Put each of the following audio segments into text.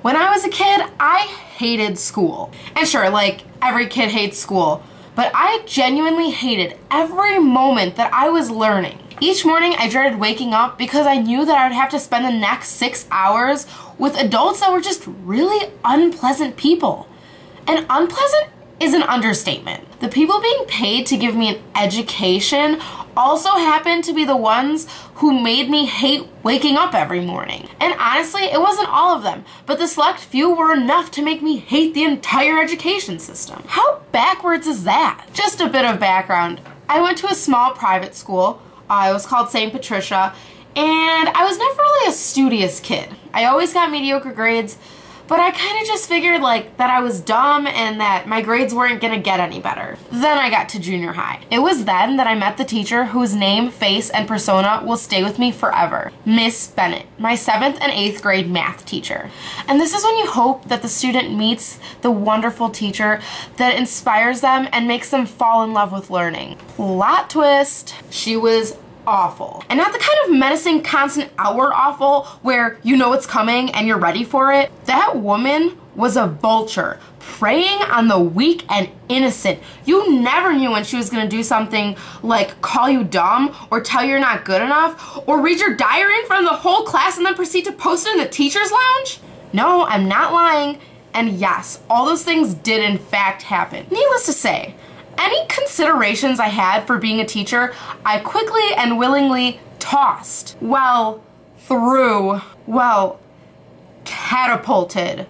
When I was a kid, I hated school. And sure, like every kid hates school, but I genuinely hated every moment that I was learning. Each morning I dreaded waking up because I knew that I would have to spend the next 6 hours with adults that were just really unpleasant people. And unpleasant is an understatement. The people being paid to give me an education also happened to be the ones who made me hate waking up every morning. And honestly, it wasn't all of them, but the select few were enough to make me hate the entire education system. How backwards is that? Just a bit of background. I went to a small private school. It was called St. Patricia, and I was never really a studious kid. I always got mediocre grades, but I kind of just figured like that I was dumb and that my grades weren't gonna get any better. Then I got to junior high. It was then that I met the teacher whose name, face, and persona will stay with me forever. Miss Bennett, my 7th and 8th grade math teacher. And this is when you hope that the student meets the wonderful teacher that inspires them and makes them fall in love with learning. Plot twist, she was awful. And not the kind of menacing constant hour awful where you know it's coming and you're ready for it. That woman was a vulture, preying on the weak and innocent. You never knew when she was gonna do something like call you dumb or tell you you're not good enough or read your diary in front of the whole class and then proceed to post it in the teacher's lounge. No, I'm not lying. And yes, all those things did in fact happen. Needless to say, any considerations I had for being a teacher, I quickly and willingly tossed. Catapulted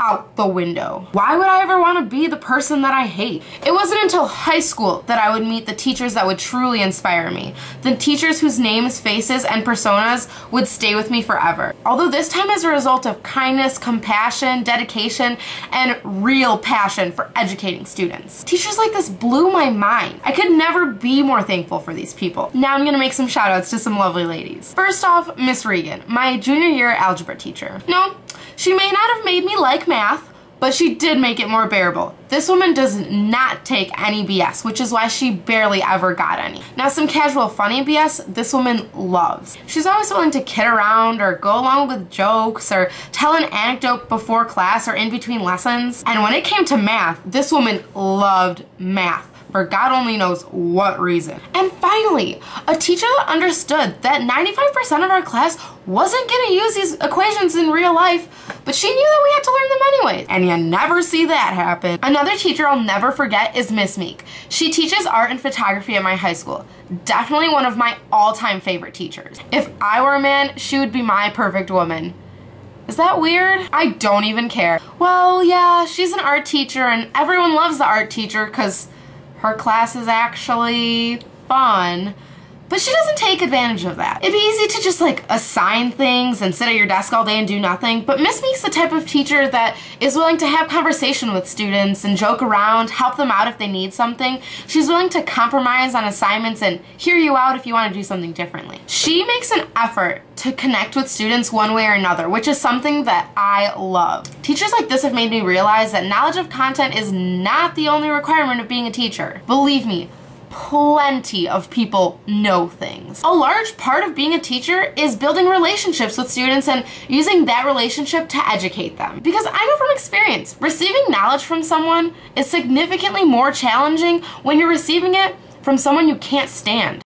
out the window. Why would I ever want to be the person that I hate? It wasn't until high school that I would meet the teachers that would truly inspire me. The teachers whose names, faces, and personas would stay with me forever. Although this time as a result of kindness, compassion, dedication, and real passion for educating students. Teachers like this blew my mind. I could never be more thankful for these people. Now I'm gonna make some shout outs to some lovely ladies. First off, Miss Regan, my junior year algebra teacher. No, she may not have made me like math, but she did make it more bearable. This woman does not take any BS, which is why she barely ever got any. Now some casual funny BS, this woman loves. She's always willing to kid around or go along with jokes or tell an anecdote before class or in between lessons. And when it came to math, this woman loved math, for God only knows what reason. And finally, a teacher that understood that 95% of our class wasn't gonna use these equations in real life, but she knew that we had to learn them anyways. And you never see that happen. Another teacher I'll never forget is Miss Meek. She teaches art and photography at my high school. Definitely one of my all-time favorite teachers. If I were a man, she would be my perfect woman. Is that weird? I don't even care. Well, yeah, she's an art teacher and everyone loves the art teacher because her class is actually fun, but she doesn't take advantage of that. It'd be easy to just like assign things and sit at your desk all day and do nothing, but Miss Meek's the type of teacher that is willing to have conversation with students and joke around, help them out if they need something. She's willing to compromise on assignments and hear you out if you want to do something differently. She makes an effort to connect with students one way or another, which is something that I love. Teachers like this have made me realize that knowledge of content is not the only requirement of being a teacher. Believe me, plenty of people know things. A large part of being a teacher is building relationships with students and using that relationship to educate them. Because I know from experience, receiving knowledge from someone is significantly more challenging when you're receiving it from someone you can't stand.